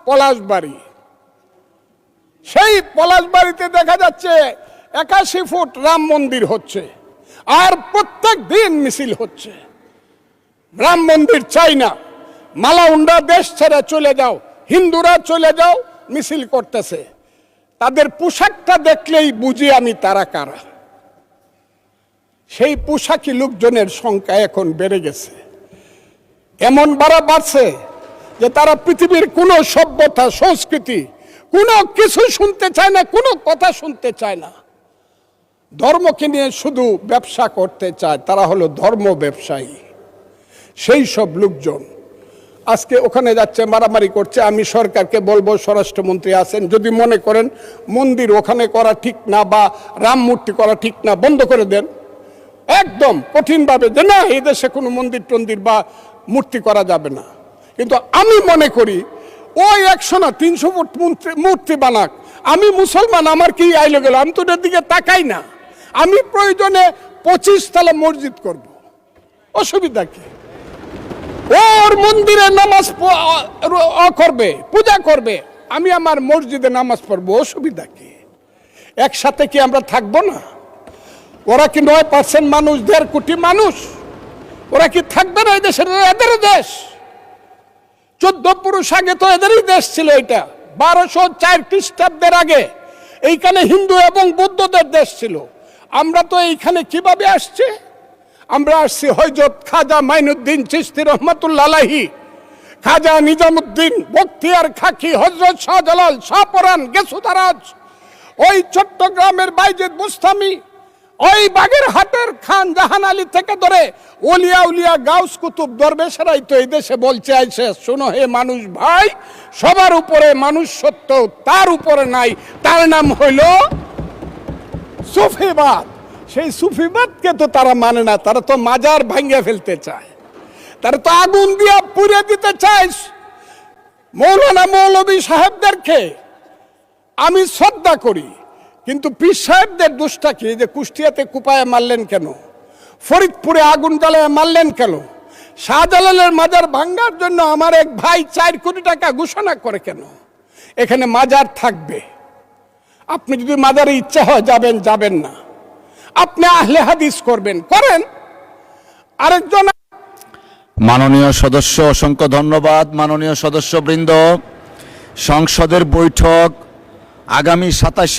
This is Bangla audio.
পলাশবাড়ি। সেই পলাশবাড়িতে দেখা যাচ্ছে 81 ফুট রাম মন্দির হচ্ছে, আর প্রত্যেক দিন মিছিল হচ্ছে। রাম মন্দির চাই না, মালাউন্ডা দেশ ছেড়ে চলে যাও, হিন্দুরা চলে যাও, মিছিল করতেছে। তাদের পোশাকটা দেখলেই বুঝি আমি তারা কারা। সেই পোশাকি লোকজনের সংখ্যা এখন বেড়ে গেছে, এমন বাড়ছে যে তারা পৃথিবীর কোনো সভ্যতা সংস্কৃতি কোনো কিছু শুনতে চায় না, কোনো কথা শুনতে চায় না। ধর্মকে নিয়ে শুধু ব্যবসা করতে চায়, তারা হলো ধর্ম ব্যবসায়ী। সেই সব লোকজন আজকে ওখানে যাচ্ছে, মারামারি করছে। আমি সরকারকে বলবো, স্বরাষ্ট্রমন্ত্রী আছেন, যদি মনে করেন মন্দির ওখানে করা ঠিক না বা রাম মূর্তি করা ঠিক না, বন্ধ করে দেন একদম কঠিনভাবে, যে না এই দেশে কোনো মন্দির টন্দির বা মূর্তি করা যাবে না। কিন্তু আমি মনে করি ওই 100 না 300 ফুট মূর্তি বানাক, আমি মুসলমান, আমার কি আইলো গেল, আমি তো ওটার দিকে তাকাই না। আমি প্রয়োজনে 25 তলা মসজিদ করব, অসুবিধা কি? ওর মন্দিরে নামাজ করবে, পূজা করবে, আমি আমার মসজিদে নামাজ পড়বো, অসুবিধা কি? একসাথে কি আমরা থাকবো না? ওরা কি 9% মানুষ, 1.5 কোটি মানুষ, ওরা কি থাকবে না এই দেশের? এদের দেশ। 14 পুরুষ আগে তো এদেরই দেশ ছিল। এটা 1204 খ্রিস্টাব্দের আগে এইখানে হিন্দু এবং বৌদ্ধদের দেশ ছিল। আমরা তো এইখানে কিভাবে আসছি? আমরা আসছি হযরত খাজা মাইনুদ্দিন চিশতি রহমাতুল্লাহ আলাইহি, খাজা নিজামুদ্দিন বখতিয়ার খাকি, হযরত শাহজালাল, শাহপরান, গেসুদারাজ, ওই চট্টগ্রামের বাইজিদ বুস্তামি, ওই বাগেরহাটের খান জাহান আলী থেকে ধরে ওলিয়া উলিয়া গাউস কুতুব দরবেশেরাই তো এই দেশে বলছে আইসে, শোনো হে মানুষ ভাই, সবার উপরে মানুষ সত্য, তার উপরে নাই, তার নাম হইল সুফিবাদ। সেই সুফিবাদকে তো তারা মানে না, তারা তো মাজার ভাঙ্গে ফেলতে চায়, তারা তো আগুন দিয়া পুড়ে দিতে চায়। মৌলানা মৌলভী সাহেবদেরকে আমি শ্রদ্ধা করি, কিন্তু পীর সাহেবদের দোষটা কি? যে কুষ্টিয়াতে কুপায়ে মারলেন কেন? ফরিদপুরে আগুন জ্বালায় মারলেন কেন? শাহজালালের মাজার ভাঙ্গার জন্য আমার এক ভাই 4 কোটি টাকা ঘোষণা করে কেন? এখানে মাজার থাকবে, আপনি যদি মাজারে ইচ্ছা হয় যাবেন, যাবেন না। আপনি আহলে হাদিস করবেন, করেন। আরেকজন মাননীয় সদস্য, অসংখ্য ধন্যবাদ। মাননীয় সদস্যবৃন্দ, সংসদের বৈঠক আগামী 27